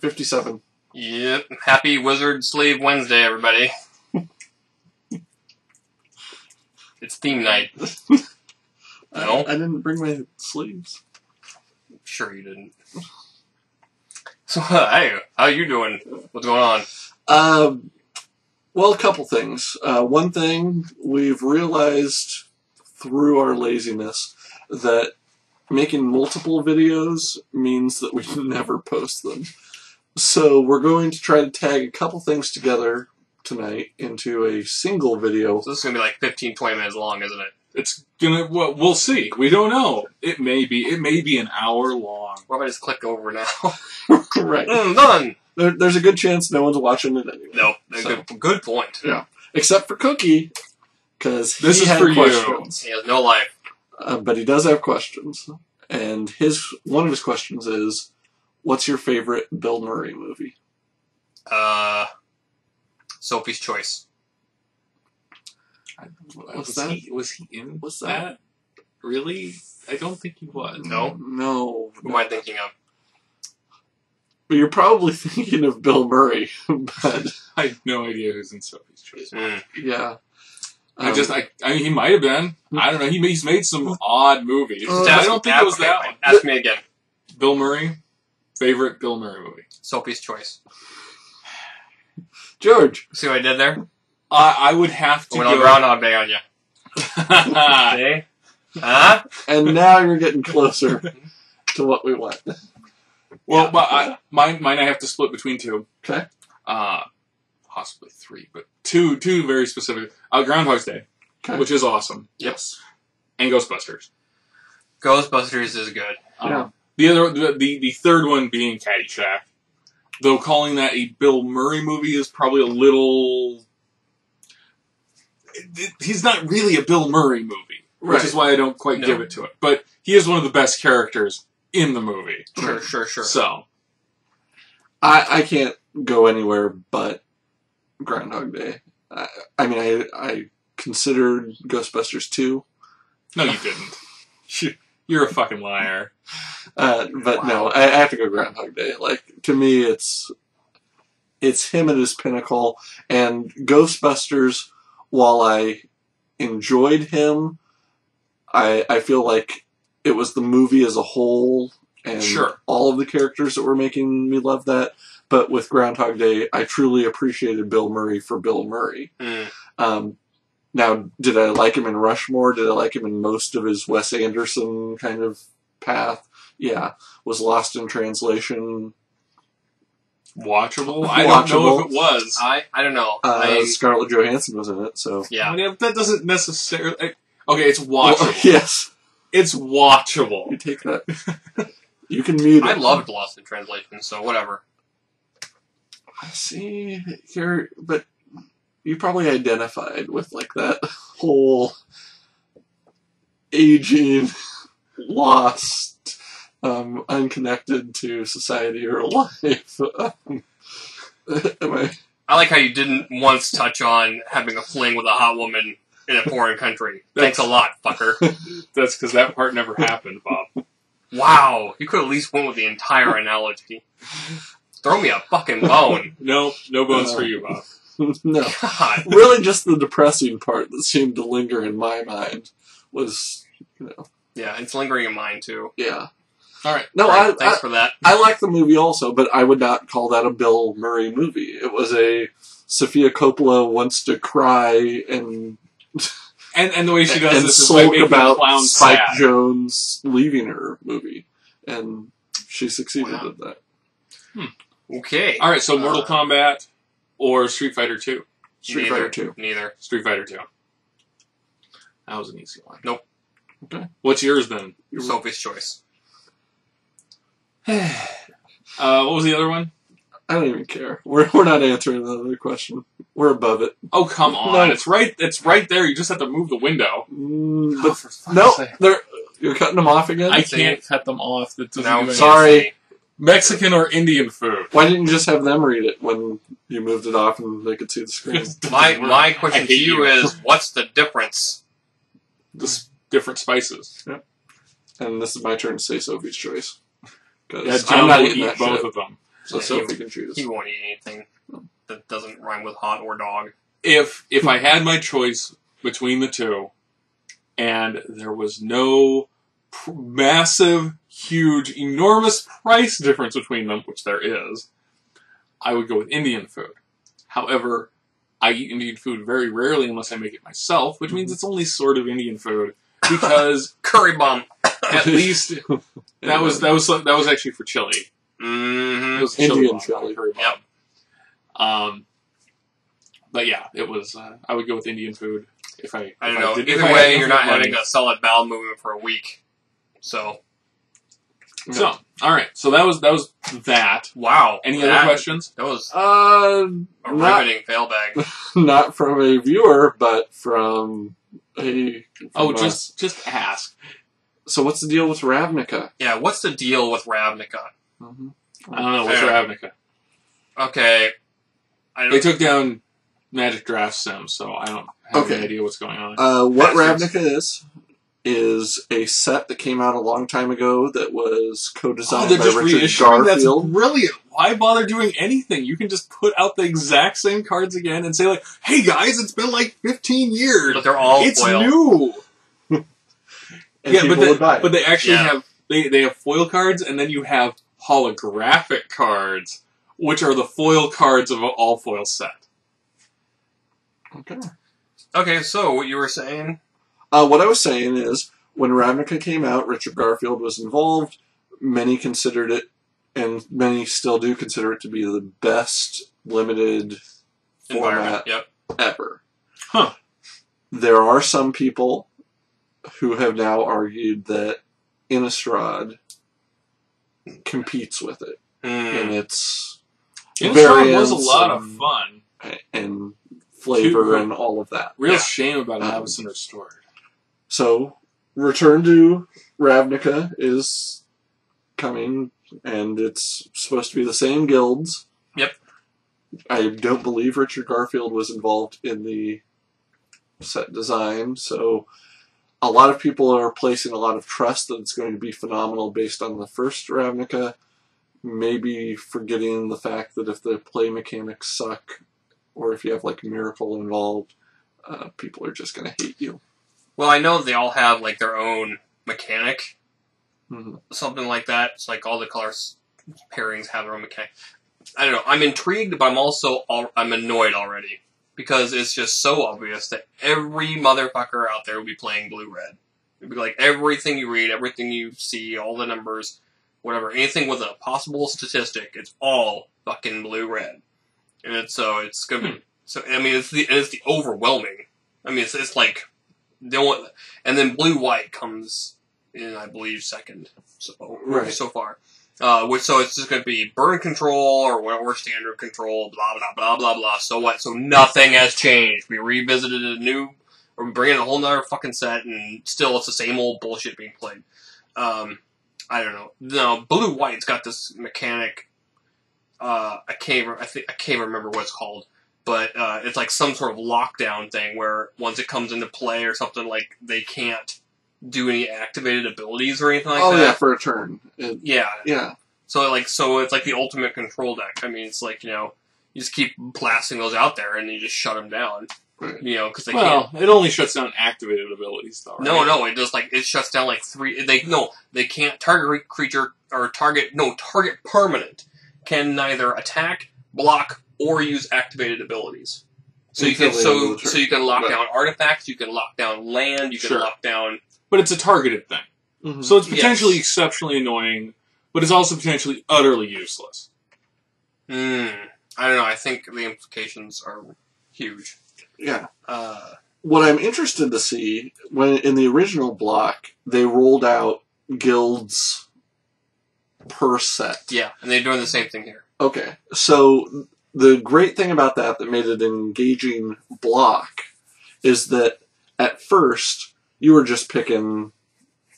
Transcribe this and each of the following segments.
57. Yep. Happy Wizard Slave Wednesday, everybody. It's theme night. No? I didn't bring my sleeves. Sure you didn't. So, hey, how you doing? What's going on? Well, a couple things. One thing, we've realized through our laziness that making multiple videos means that we never post them. So we're going to try to tag a couple things together tonight into a single video. So this is going to be like 15, 20 minutes long, isn't it? It's gonna. Well, we'll see. We don't know. It may be. It may be an hour long. What if I just click over now? Right. Done! There's a good chance no one's watching it anyway. No, So, good point. yeah. Except for Cookie, because This he is had for you. questions. He has no life. But he does have questions. And one of his questions is, what's your favorite Bill Murray movie? Sophie's Choice. Was he in What's that? Really? I don't think he was. No? No. Who am I thinking of? But you're probably thinking of Bill Murray. But, I have no idea who's in Sophie's Choice. yeah. I mean, he might have been. I don't know. He's made some odd movies. I don't think it was that one. Ask me again. Bill Murray? Favorite Bill Murray movie? Sophie's Choice. George. See what I did there? I would have to Went go... on Groundhog Day on you. See? Huh? And now you're getting closer to what we want. Well, Yeah. but mine I have to split between two. Okay. Possibly three, but two very specific. Groundhog's Day, Okay. which is awesome. Yes. And Ghostbusters. Ghostbusters is good. Yeah. The third one being Caddyshack. Though calling that a Bill Murray movie is probably a little... He's not really a Bill Murray movie, which is why I don't quite give it to it. But he is one of the best characters in the movie. Sure. So, I can't go anywhere but Groundhog Day. I considered Ghostbusters 2. no, you didn't. You're a fucking liar. But no, I have to go Groundhog Day. Like, to me, it's him at his pinnacle. And Ghostbusters, while I enjoyed him, I feel like it was the movie as a whole and all of the characters that were making me love that. But with Groundhog Day, I truly appreciated Bill Murray for Bill Murray. Now, did I like him in Rushmore? Did I like him in most of his Wes Anderson kind of path? Yeah. Was Lost in Translation watchable? I don't know if it was. I don't know. Scarlett Johansson was in it, so... Yeah. I mean, that doesn't necessarily... Okay, it's watchable. Well, yes. It's watchable. You take that. You can mute it. I loved Lost in Translation, so whatever. See, but you probably identified with, like, that whole aging, lost, unconnected to society or life. I like how you didn't once touch on having a fling with a hot woman in a foreign country. Thanks a lot, fucker. That's because that part never happened, Bob. Wow, you could at least went with the entire analogy. Throw me a fucking bone. No bones for you, Bob. No. God. Really just the depressing part that seemed to linger in my mind was, Yeah, it's lingering in mine, too. Yeah. All right. No, Thanks for that. I like the movie also, but I would not call that a Bill Murray movie. It was a Sofia Coppola wants to cry and the way she does and this is by sulk making about clowns Spike sad. Jonze leaving her movie, and she succeeded at that. Okay. All right, so Mortal Kombat or Street Fighter 2? Street Fighter 2. Neither. Street Fighter 2. That was an easy one. Nope. Okay. What's yours then? Sophie's Choice. What was the other one? I don't even care. We're not answering the other question. We're above it. Oh, come on. No. It's right there. You just have to move the window. But for fuck's no, sake. you're cutting them off again? I can't cut them off. That doesn't Now do anything. sorry. Mexican or Indian food? Why didn't you just have them read it when you moved it off and they could see the screen? My question I to hate you is, what's the difference? Just different spices. And this is my turn to say Sophie's Choice. Yeah, Because John I'm not will eating eat that both shit. of them. So Yeah, Sophie can choose. He won't eat anything that doesn't rhyme with hot or dog. If I had my choice between the two, and there was no massive, huge, enormous price difference between them, which there is, I would go with Indian food. However, I eat Indian food very rarely unless I make it myself, which means it's only sort of Indian food because Curry bomb. at least that was actually for chili. Mm-hmm. It was Indian bomb, chili. curry bomb. Yep. But yeah, it was. I would go with Indian food if I. I don't if know. did- Either if I way, had you're not money. having a solid bowel movement for a week. So, So, all right. So that was that. wow. Any That- other questions? That was Uh, a not, riveting fail bag. not from a viewer, but from a. Oh, from us. just ask. So what's the deal with Ravnica? Yeah, what's the deal with Ravnica? Mm-hmm. I don't know. What's Yeah. Ravnica? Okay. I They don't, took down Magic Draft Sim, so I don't have Okay. any idea what's going on. What Bastards. Ravnica is a set that came out a long time ago that was co-designed they're by just Richard reissuing? That's Garfield. brilliant. Why bother doing anything? You can just put out the exact same cards again and say like, "Hey guys, it's been like 15 years. but they're all It's foil. new." And Yeah, people but would buy it. they actually Yeah. have they have foil cards, and then you have holographic cards, which are the foil cards of an all foil set. Okay. Okay, so what you were saying? What I was saying is, when Ravnica came out, Richard Garfield was involved. Many considered it, and many still do consider it to be the best limited Environment. format Yep. ever. Huh. There are some people who have now argued that Innistrad competes with it, and Mm. its Innistrad was a variants lot of and- fun. and flavor Cute. and all of that. Real Yeah. shame about Um, Avacyn Restored. So, Return to Ravnica is coming, and it's supposed to be the same guilds. Yep. I don't believe Richard Garfield was involved in the set design, so a lot of people are placing a lot of trust that it's going to be phenomenal based on the first Ravnica, maybe forgetting the fact that if the play mechanics suck, or if you have like a miracle involved, people are just going to hate you. Well, I know they all have like their own mechanic, Mhm. something like that. It's like all the colors pairings have their own mechanic. I don't know. I'm intrigued, but I'm also I'm annoyed already because it's just so obvious that every motherfucker out there will be playing blue-red. It'd be like everything you read, everything you see, all the numbers, whatever, anything with a possible statistic, it's all fucking blue-red, and it's gonna be so. I mean, it's the overwhelming. I mean, it's like the only, and then blue-white comes in, I believe, second. So Right. so far. So it's just going to be burn control or standard control, blah blah blah blah blah. So what? So nothing has changed. We revisited or we bring in a whole nother fucking set, and still it's the same old bullshit being played. I don't know. No, blue white's got this mechanic. I can't remember what it's called, but it's like some sort of lockdown thing where once it comes into play or something, like they can't do any activated abilities or anything like that. Yeah, for a turn. Yeah. Yeah. So it's like the ultimate control deck. I mean, it's like, you just keep blasting those out there and you just shut them down. Right. Because they Well, it only shuts down activated abilities, though. Right? No, it does it shuts down like three. They can't target creature or target permanent can neither attack, block, or use activated abilities. So you can Until the end of the turn. so you can lock Right. down artifacts, you can lock down land, you can Sure. lock down. But it's a targeted thing, Mhm. so it's potentially Yes. exceptionally annoying, but it's also potentially utterly useless. I don't know. I think the implications are huge. Yeah. Uh, What I'm interested to see, when in the original block, they rolled out guilds per set. yeah, and they're doing the same thing here. Okay. So the great thing about that made it an engaging block is that at first you were just picking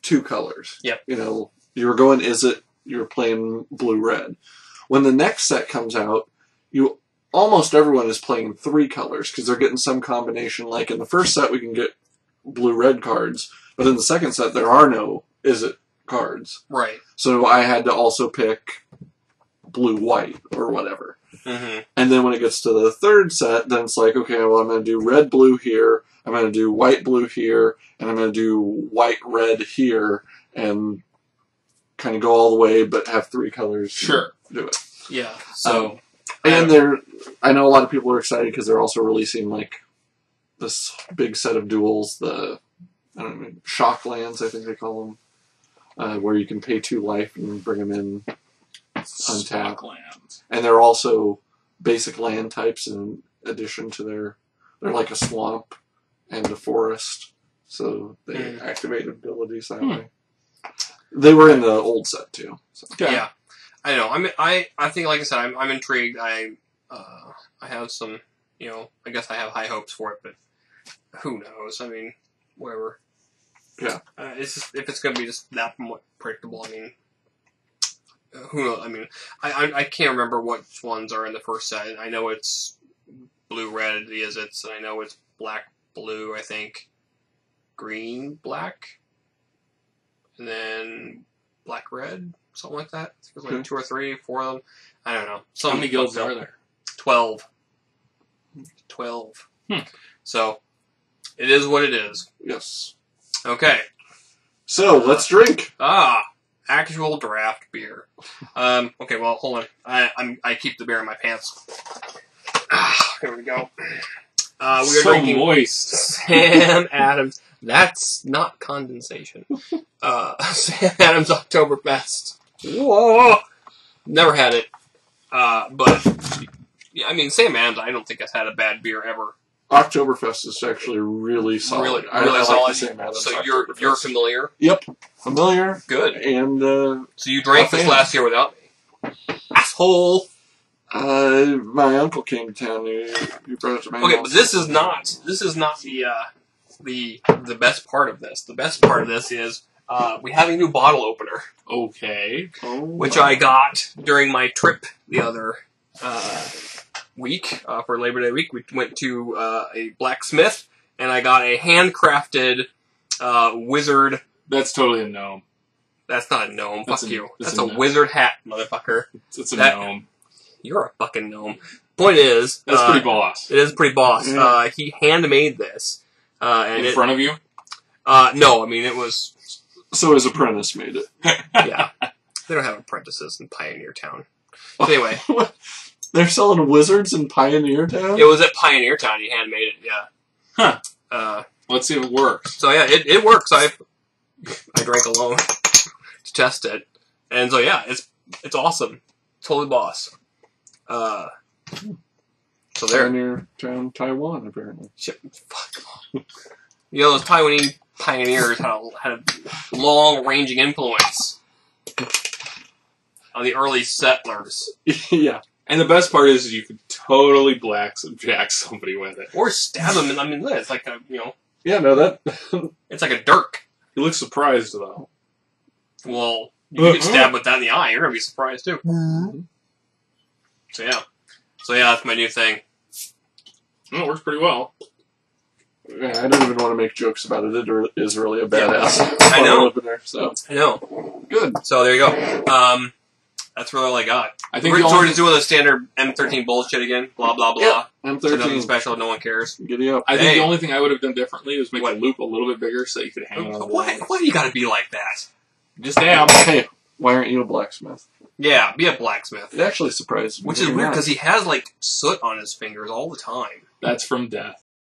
two colors. Yep. You were going you were playing blue-red. When the next set comes out, almost everyone is playing three colors because they're getting some combination. Like in the first set, we can get blue-red cards, but in the second set, there are no cards. Right. So I had to also pick blue-white or whatever. Mm-hmm. And then when it gets to the third set, then it's like, okay, well, I'm going to do red-blue here, I'm going to do white-blue here, and I'm going to do white-red here, and kind of go all the way, but have 3 colors. Sure. Do it. Yeah. So. And I know a lot of people are excited because they're also releasing like this big set of duels, the shock lands, I think they call them, where you can pay 2 life and bring them in untapped. Lands. And they're also basic land types in addition to they're like a swamp and a forest, so they activate abilities that way. They were in the old set too. So. Yeah. I know. I think, like I said, I'm intrigued. I have some, I guess I have high hopes for it, but who knows? I mean, whatever. Yeah. It's just, if it's going to be just that predictable, I mean, who knows? I mean, I can't remember which ones are in the first set. I know it's blue-red, the Izzets, and I know it's black-blue, I think, green-black, and then black-red. Something like that. There's like 2 or 3, 4 of them. I don't know. How many guilds are there? 12. 12. So, it is what it is. Yes. Okay. So, let's drink. Actual draft beer. Okay, well, hold on. I keep the beer in my pants. Here we go. We are so drinking moist. Sam Adams. That's not condensation. Sam Adams Oktoberfest. Whoa! Never had it. But, yeah, I mean, Sam Adams, I don't think has had a bad beer ever. Oktoberfest is actually really solid. Really I solid. like the Sam Adams So you're familiar? Yep. Familiar. Good. And, so you drank this last year without me? Asshole! My uncle came to town. You brought it to my house. Okay, but this is not the best part of this. The best part of this is we have a new bottle opener, Okay. which I got during my trip the other week for Labor Day week. We went to a blacksmith, and I got a handcrafted wizard. That's totally a gnome. That's not a gnome. That's Fuck a- you. that's That's a a gnome. wizard hat, motherfucker. It's a That- gnome. You're a fucking gnome. Point is, That's pretty boss. It is pretty boss. Yeah. He handmade this, and In front of you? no, I mean it was. So his apprentice made it. Yeah, they don't have apprentices in Pioneer Town. Anyway, They're selling wizards in Pioneer Town? it was at Pioneer Town. He handmade it. Yeah. Huh. Let's see if it works. So yeah, it works. I drank alone to test it, and so yeah, it's awesome. Totally boss. So there. Pioneer Town, Taiwan, apparently. Shit, fuck. You know, those Taiwanese pioneers had a long-ranging influence on the early settlers. Yeah. And the best part is you could totally blackjack somebody with it. Or stab them, and I mean, it's like a, Yeah, no, that... it's like a dirk. You look surprised, though. Well, you get stabbed with that in the eye, you're gonna be surprised too. So yeah, that's my new thing. Well, it works pretty well. Yeah, I don't even want to make jokes about it. It is really a badass. I know. Opener, so. I know. Good. So there you go. That's really all I got. I think We're the sort only, of doing the standard M13 bullshit again. Blah blah blah. I'm So nothing 13. special. No one cares. Giddy up. I think Hey. the only thing I would have done differently was make What? the loop a little bit bigger so you could hang it on the wall. Why do you gotta be like that? Just am. Hey, why aren't you a blacksmith? Yeah, be a blacksmith. It actually surprised me. Which is You're weird not. because he has like soot on his fingers all the time. That's from death.